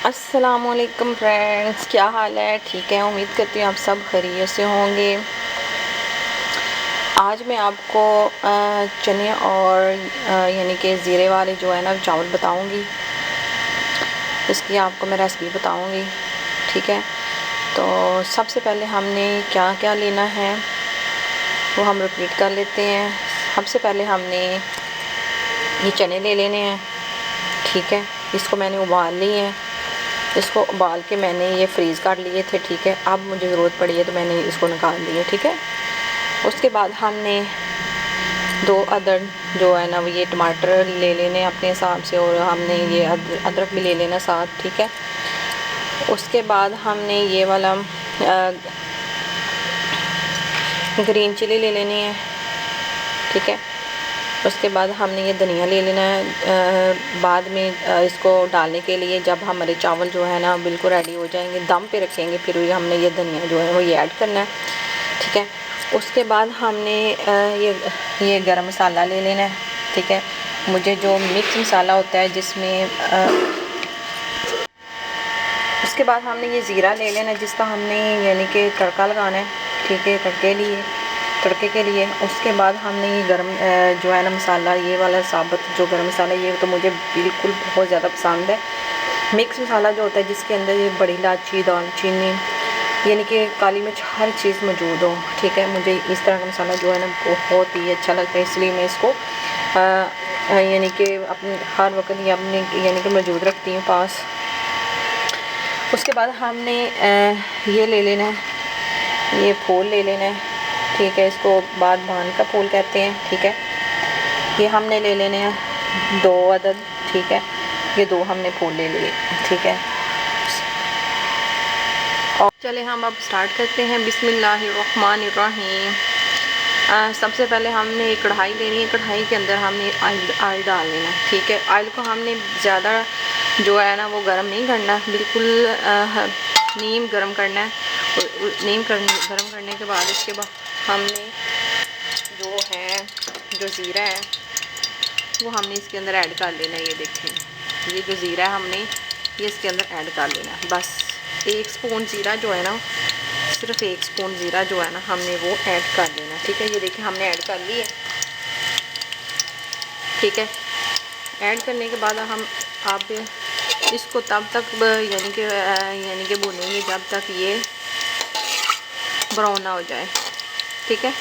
अस्सलामुअलैकुम फ्रेंड्स, क्या हाल है? ठीक है, उम्मीद करती हूँ आप सब खैरियत से होंगे। आज मैं आपको चने और यानी कि ज़ीरे वाले जो है ना चावल बताऊंगी। इसकी आपको मैं रेसिपी बताऊंगी। ठीक है, तो सबसे पहले हमने क्या क्या लेना है वो हम रिपीट कर लेते हैं। सबसे पहले हमने ये चने ले लेने हैं। ठीक है, इसको मैंने उबाल लिए हैं। इसको उबाल के मैंने ये फ्रीज़ कर लिए थे। ठीक है, अब मुझे ज़रूरत पड़ी है तो मैंने इसको निकाल लिया। ठीक है, उसके बाद हमने 2 अदद जो है ना वो ये टमाटर ले लेने अपने हिसाब से, और हमने ये अदरक भी ले लेना साथ। ठीक है, उसके बाद हमने ये वाला ग्रीन चिली ले लेनी है। ठीक है, उसके बाद हमने ये धनिया ले लेना है बाद में इसको डालने के लिए, जब हमारे चावल जो है ना बिल्कुल रेडी हो जाएंगे, दम पे रखेंगे, फिर हमने ये धनिया जो है वो ये ऐड करना है। ठीक है, उसके बाद हमने ये गरम मसाला ले लेना है। ठीक है, मुझे जो मिक्स मसाला होता है जिसमें उसके बाद हमने ये ज़ीरा ले लेना है जिसका हमने यानी कि तड़का लगाना है। ठीक है, तड़के के लिए उसके बाद हमने ये गरम जो है ना मसाला, ये वाला साबुत जो गरम मसाला, ये तो मुझे बिल्कुल बहुत ज़्यादा पसंद है। मिक्स मसाला जो होता है जिसके अंदर ये बड़ी इलायची, दालचीनी, यानी कि काली मिर्च, हर चीज़ मौजूद हो। ठीक है, मुझे इस तरह का मसाला जो है ना बहुत ही अच्छा लगता है, इसलिए मैं इसको यानी कि अपने हर वक्त ये अपने यानी कि मौजूद रखती हूँ पास। उसके बाद हमने ये ले लेना है, ये फूल ले लेना है। ठीक है, इसको बाद भान का फूल कहते हैं। ठीक है, ये हमने ले लेने हैं 2 अदद। ठीक है, ये 2 हमने फूल ले लिए। ठीक है, और चले हम अब स्टार्ट करते हैं। बिस्मिल्लाहिर्रहमानिर्रहीम। सबसे पहले हमने एक कढ़ाई लेनी है। कढ़ाई के अंदर हमने ऑयल डाल लेना है। ठीक है, ऑयल को हमने ज़्यादा जो है ना वो गर्म नहीं करना, बिल्कुल नीम गर्म करना है। गर्म करने के बाद उसके बाद हमने जो ज़ीरा है वो हमने इसके अंदर ऐड कर लेना है। ये देखें, ये जो ज़ीरा है हमने ये इसके अंदर ऐड कर लेना है। बस 1 स्पून ज़ीरा जो है ना, सिर्फ 1 स्पून ज़ीरा जो है ना हमने वो ऐड कर लेना। ठीक है, ये देखिए हमने ऐड कर ली है। ठीक है, ऐड करने के बाद आप इसको तब तक यानी कि भूनेंगे जब तक ये ब्राउन ना हो जाए। ठीक है,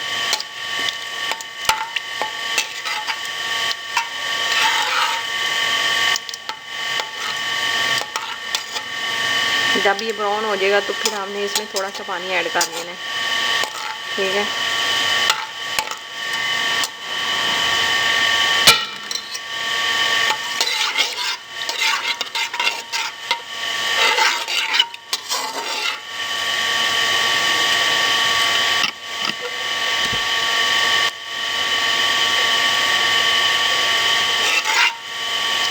जब ये ब्राउन हो जाएगा तो फिर हमने इसमें थोड़ा सा पानी ऐड कर लेना है। ठीक है,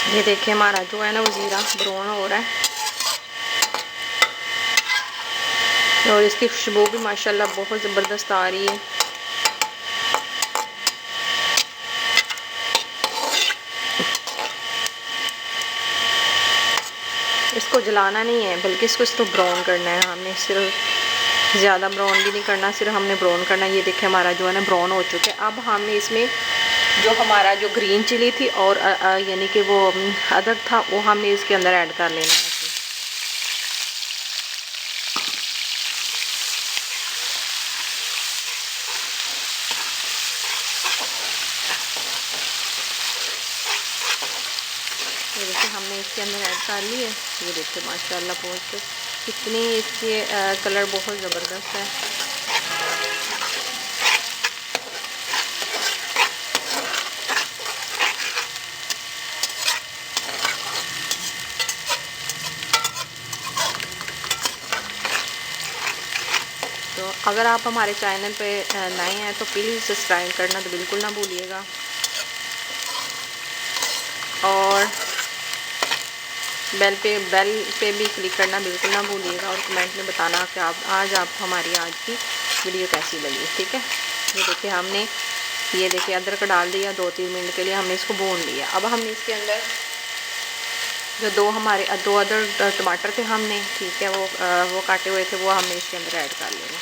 ये देखिए हमारा जो है ना वो ज़ीरा ब्राउन हो रहा है, और इसकी खुशबू भी माशाल्लाह बहुत ज़बरदस्त आ रही है। इसको जलाना नहीं है, बल्कि इसको ब्राउन करना है हमने। सिर्फ ज़्यादा ब्राउन भी नहीं करना, सिर्फ हमने ब्राउन करना। ये देखिए हमारा जो है ना ब्राउन हो चुका है। अब हमने इसमें जो हमारा जो ग्रीन चिली थी और यानी कि वो अदरक था वो हमने इसके अंदर ऐड कर लेना है। ये देखिए हमने इसके अंदर ऐड कर ली है। ये देखिए माशाल्लाह बहुत कितनी इसके कलर बहुत ज़बरदस्त है। तो अगर आप हमारे चैनल पे नए हैं तो प्लीज़ सब्सक्राइब करना तो बिल्कुल ना भूलिएगा, और बेल पे भी क्लिक करना बिल्कुल ना भूलिएगा, और कमेंट में बताना कि आज हमारी आज की वीडियो कैसी लगी। ठीक है, ये देखिए ये देखिए अदरक डाल दिया, 2-3 मिनट के लिए हमने इसको भून लिया। अब हमने इसके अंदर जो दो अदर टमाटर थे हमने, ठीक है, वो काटे हुए थे, वो हमने इसके अंदर ऐड कर लेना।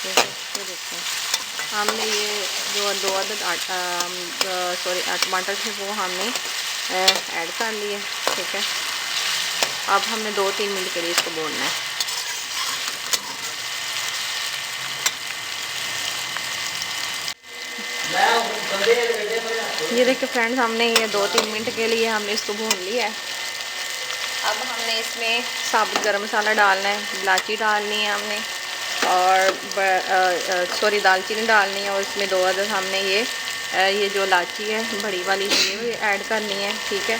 ठीक है, ये देखते हैं हमने ये जो दो अदर टमाटर थे वो हमने ऐड कर लिए। ठीक है, अब हमने 2-3 मिनट के लिए इसको भूनना है। ये देखिए फ्रेंड्स, हमने ये 2-3 मिनट के लिए हमने इसको भून लिया है। अब हमने इसमें साबुत गरम मसाला डालना है, इलायची डालनी है हमने, और दालचीनी डालनी है, और इसमें 2 अदद हमने ये जो इलायची है बड़ी वाली ये ऐड करनी है। ठीक है,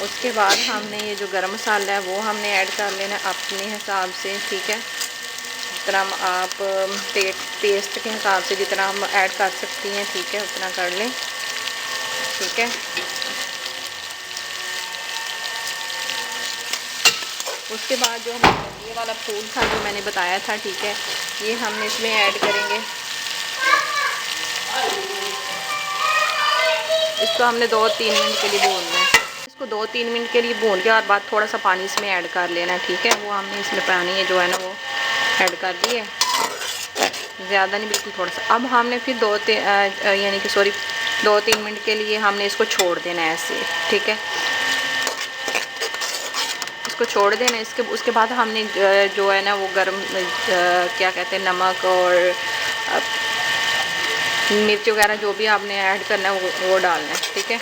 उसके बाद हमने ये जो गरम मसाला है वो हमने ऐड कर लेना है अपने हिसाब से। ठीक है, जितना आप टेस्ट के हिसाब से जितना हम ऐड कर सकती हैं, ठीक है, उतना कर लें। ठीक है, उसके बाद जो हम ये वाला फूल था जो मैंने बताया था, ठीक है, ये हमने इसमें ऐड करेंगे। इसको हमने 2-3 मिनट के लिए भूनना है। इसको 2-3 मिनट के लिए भून के और बाद थोड़ा सा पानी इसमें ऐड कर लेना है। ठीक है, वो हमने इसमें पानी है जो है ना वो ऐड कर दिए, ज़्यादा नहीं, बिल्कुल थोड़ा सा। अब हमने फिर 2-3 मिनट के लिए हमने इसको छोड़ देना है ऐसे। ठीक है, इसको छोड़ देना। उसके बाद हमने जो है ना वो क्या कहते हैं, नमक और मिर्च वगैरह जो भी आपने ऐड करना है वो डालना है। ठीक है,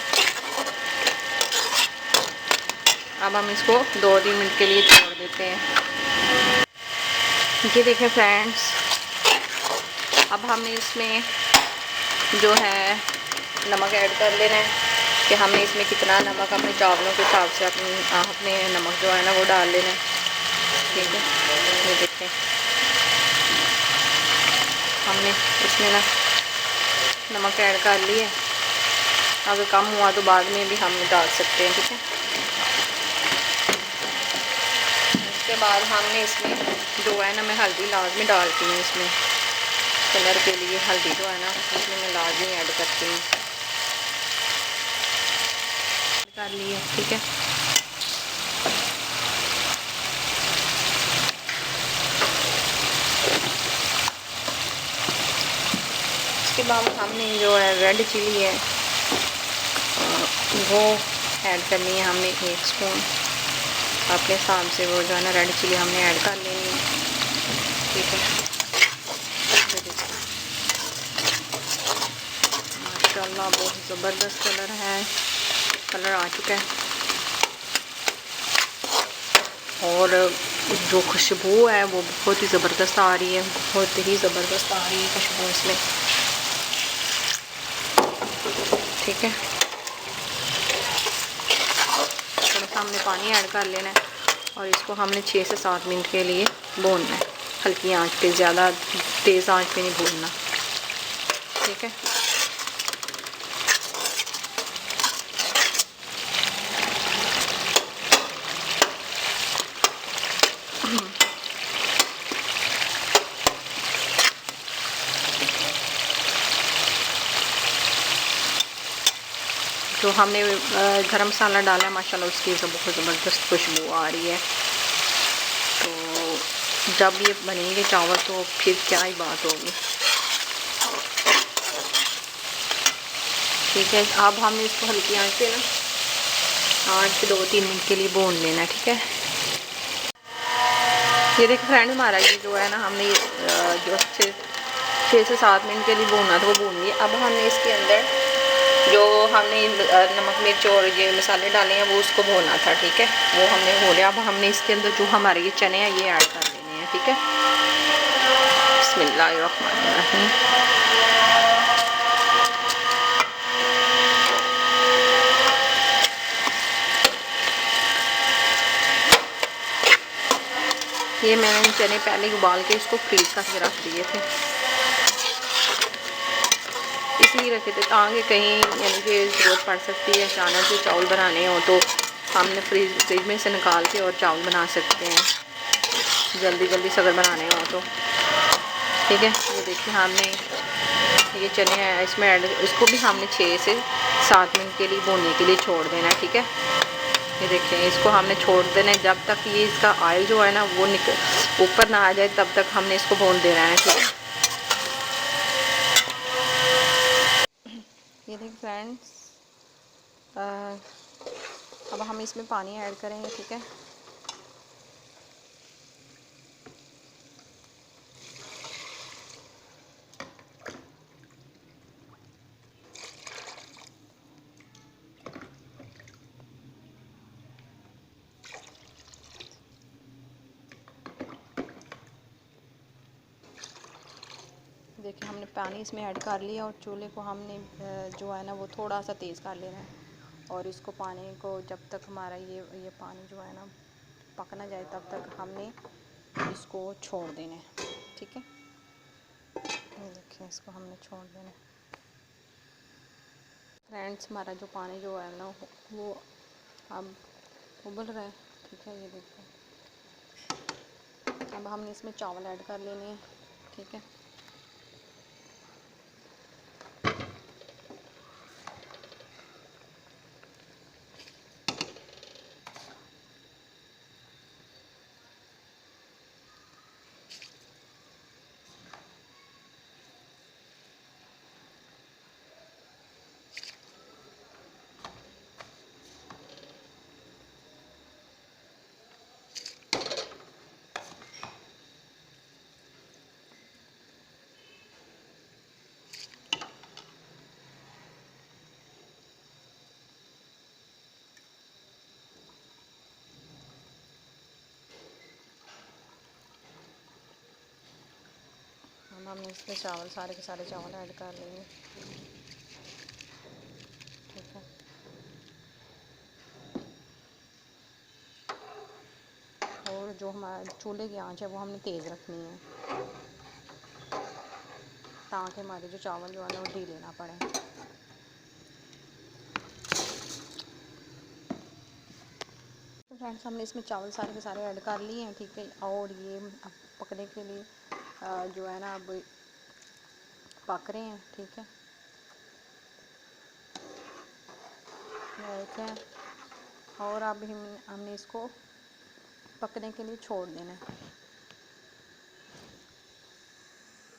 अब हम इसको 2-3 मिनट के लिए छोड़ देते हैं। ये देखें फ्रेंड्स, अब हमने इसमें जो है नमक ऐड कर लेना है कि हमने इसमें कितना नमक अपने चावलों के हिसाब से अपने नमक जो है ना वो डाल लेना है। ठीक है, ये देखें हमने इसमें ना नमक ऐड कर लिए। अगर कम हुआ तो बाद में भी हम डाल सकते हैं। ठीक है, उसके बाद हमने इसमें जो है ना, मैं हल्दी लाजमी डालती हूँ इसमें, कलर के लिए हल्दी जो है ना इसमें मैं लाजमी ऐड करती हूँ। कर लिए। ठीक है, उसके बाद हमने जो है रेड चिली है वो ऐड करनी है हमने 1 स्पून अपने हिसाब से, वो जो है ना रेड चिली हमने ऐड कर लेनी है। ठीक है, माशाल्लाह बहुत ज़बरदस्त कलर आ चुका है, और जो खुशबू है वो बहुत ही ज़बरदस्त आ रही है, बहुत ही ज़बरदस्त आ रही है खुशबू इसमें। ठीक है, थोड़ा सा हमने पानी ऐड कर लेना है और इसको हमने 6 से 7 मिनट के लिए भूनना है, हल्की आंच पे, ज़्यादा तेज़ आंच पे नहीं भूनना। ठीक है, जो हमने गरम मसाला डाला है माशाल्लाह उसकी बहुत ज़बरदस्त खुशबू आ रही है। तो जब ये बनेंगे चावल तो फिर क्या ही बात होगी। ठीक है, अब हमने इसको हल्की आंच पे ना 8 से 2-3 मिनट के लिए भून लेना है। ठीक है, ये देखिए फ्रेंड, हमारा ये जो है ना हमने ये जो 6 से 7 मिनट के लिए भूनना था वो भून लिया। अब हमने इसके अंदर जो हमने नमक मिर्च और ये मसाले डाले हैं वो उसको भूना था। ठीक है, वो हमने भून लिया। अब हमने इसके अंदर जो हमारे ये चने हैं ये ऐड कर देने हैं। ठीक है, बिस्मिल्लाहिर्रहमानिर्रहीम। ये मैंने चने पहले उबाल के इसको फ्रीज करके रख दिए थे, इसलिए रखे थे ताकि कहीं यानी कि ज़रूरत पड़ सकती है अचानक से चावल बनाने हो तो हमने फ्रिज में से निकाल के और चावल बना सकते हैं जल्दी से अगर बनाने हो तो। ठीक है, ये देखिए हमने ये चने हैं इसमें ऐड, इसको भी हमने 6 से 7 मिनट के लिए भूनने के लिए छोड़ देना है। ठीक है, ये देखें, इसको हमने छोड़ देना है जब तक ये इसका ऑयल जो है ना वो निकल ऊपर ना आ जाए, तब तक हमने इसको भून देना है। ठीक है, ये देखिए फ्रेंड्स, अब हम इसमें पानी ऐड करेंगे। ठीक है, देखिए हमने पानी इसमें ऐड कर लिया और चूल्हे को हमने जो है ना वो थोड़ा सा तेज़ कर लेना है। और इसको पानी को जब तक हमारा ये पानी जो है ना पक ना जाए, तब तक हमने इसको छोड़ देना है। ठीक है, देखिए इसको हमने छोड़ देना है। फ्रेंड्स, हमारा जो पानी जो है ना वो अब उबल रहा है। ठीक है, ये देखिए, अब हमने इसमें चावल ऐड कर लेने हैं। ठीक है, अब हमने इसमें चावल, सारे के सारे चावल ऐड कर लेंगे। ठीक है, और जो हमारा चूल्हे की आंच है वो हमने तेज़ रखनी है, ताकि हमारे जो चावल जो है ना वो ढीले ना पड़े। तो फ्रेंड्स, हमने इसमें चावल सारे के सारे ऐड कर लिए हैं। ठीक है, और ये अब पकने के लिए जो है ना अब पक रहे हैं। ठीक है, देखें, और अब हमने इसको पकने के लिए छोड़ देना है।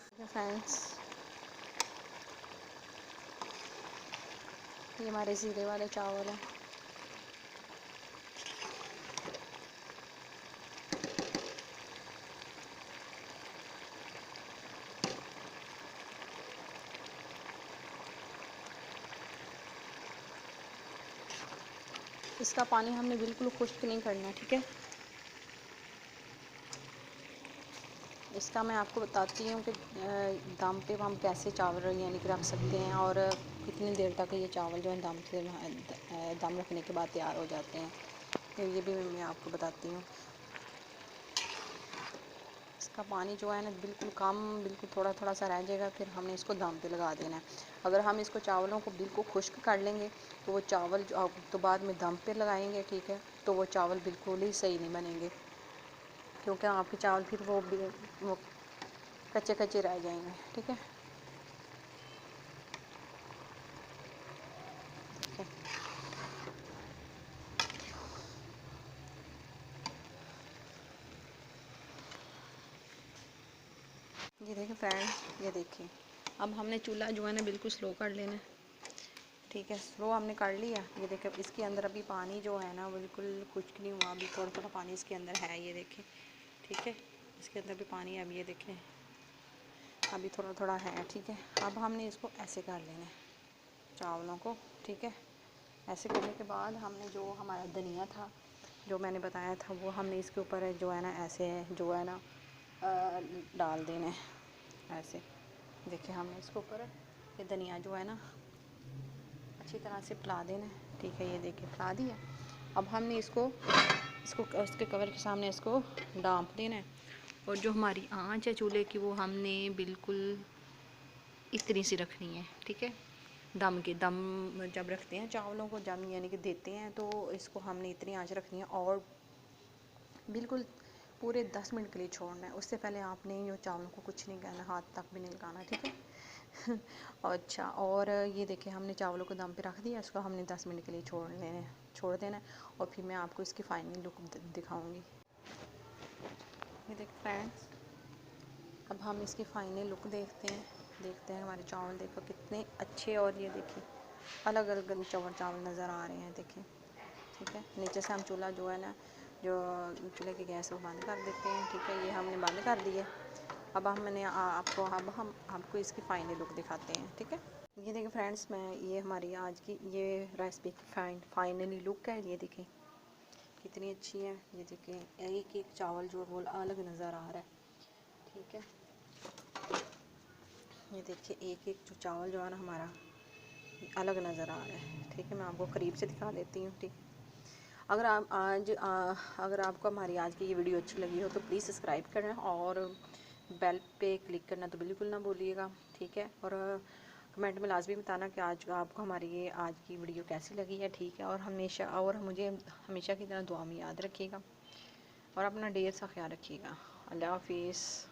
ठीक है फ्रेंड्स, ये हमारे ज़ीरे वाले चावल हैं। इसका पानी हमने बिल्कुल खुश्क नहीं करना। ठीक है, इसका मैं आपको बताती हूँ कि दम पे हम कैसे चावल यानी कि रख सकते हैं और कितनी देर तक ये चावल जो है दम रखने के बाद तैयार हो जाते हैं। तो ये भी मैं आपको बताती हूँ। इसका पानी जो है ना बिल्कुल कम, बिल्कुल थोड़ा थोड़ा सा रह जाएगा, फिर हमने इसको दम पे लगा देना है। अगर हम इसको चावलों को बिल्कुल खुश्क कर लेंगे तो वो चावल जो आप तो बाद में दम पे लगाएंगे, ठीक है, तो वो चावल बिल्कुल ही सही नहीं बनेंगे, क्योंकि आपके चावल फिर वो कच्चे कच्चे रह जाएंगे। ठीक है, ठीक है, ये देखिए फ्रेंड, ये देखिए, अब हमने चूल्हा जो है ना बिल्कुल स्लो कर लेना है। ठीक है, स्लो हमने कर लिया। ये देखिए, इसके अंदर अभी पानी जो है ना बिल्कुल खुश्क नहीं हुआ, अभी थोड़ा थोड़ा पानी इसके अंदर है। ये देखिए, ठीक है, इसके अंदर भी पानी है, अभी ये देखें अभी थोड़ा थोड़ा है। ठीक है, अब हमने इसको ऐसे कर लेना है चावलों को। ठीक है, ऐसे करने के बाद हमने जो हमारा धनिया था जो मैंने बताया था वो हमने इसके ऊपर जो है ना ऐसे जो है ना डाल देना है ऐसे। देखिए, हमने इसके ऊपर ये धनिया जो है ना अच्छी तरह से फैला देना है। ठीक है, ये देखिए फैला दिया। अब हमने इसको उसके कवर के सामने इसको डांप देना है। और जो हमारी आंच है चूल्हे की वो हमने बिल्कुल इतनी सी रखनी है। ठीक है, दम जब रखते हैं चावलों को, जब यानी कि देते हैं, तो इसको हमने इतनी आंच रखनी है और बिल्कुल पूरे 10 मिनट के लिए छोड़ना है। उससे पहले आपने ये चावलों को कुछ नहीं करना, हाथ तक भी नहीं लगाना। ठीक है, अच्छा, और ये देखिए हमने चावलों को दम पे रख दिया, इसको हमने 10 मिनट के लिए छोड़ देना है और फिर मैं आपको इसकी फ़ाइनल लुक दिखाऊंगी। ये देख फ्रेंड्स, अब हम इसकी फ़ाइनल लुक देखते हैं हमारे चावल देखो कितने अच्छे, और ये देखिए अलग अलग चावल नज़र आ रहे हैं, देखिए ठीक है। नीचे से हम चूल्हा जो है ना, जो चूल्हे की गैस वो बंद कर देते हैं, ठीक है। ये हमने बंद कर दिया। अब हमने हम आपको इसकी फ़ाइनल लुक दिखाते हैं, ठीक है। ये देखिए फ्रेंड्स, मैं ये हमारी आज की ये रेसिपी की फाइनली लुक है। ये देखिए कितनी अच्छी है। ये देखिए एक एक चावल जो वो अलग नज़र आ रहा है, ठीक है। ये देखिए एक एक जो चावल जो है ना हमारा अलग नज़र आ रहा है, ठीक है। मैं आपको करीब से दिखा देती हूँ, ठीक है। अगर आपको हमारी आज की ये वीडियो अच्छी लगी हो तो प्लीज़ सब्सक्राइब करें और बेल पे क्लिक करना तो बिल्कुल ना भूलिएगा, ठीक है। और कमेंट में लाजमी बताना कि आज आपको हमारी ये आज की वीडियो कैसी लगी है, ठीक है। और मुझे हमेशा की तरह दुआ में याद रखिएगा और अपना ढेर सा ख्याल रखिएगा। अल्लाह हाफिज़।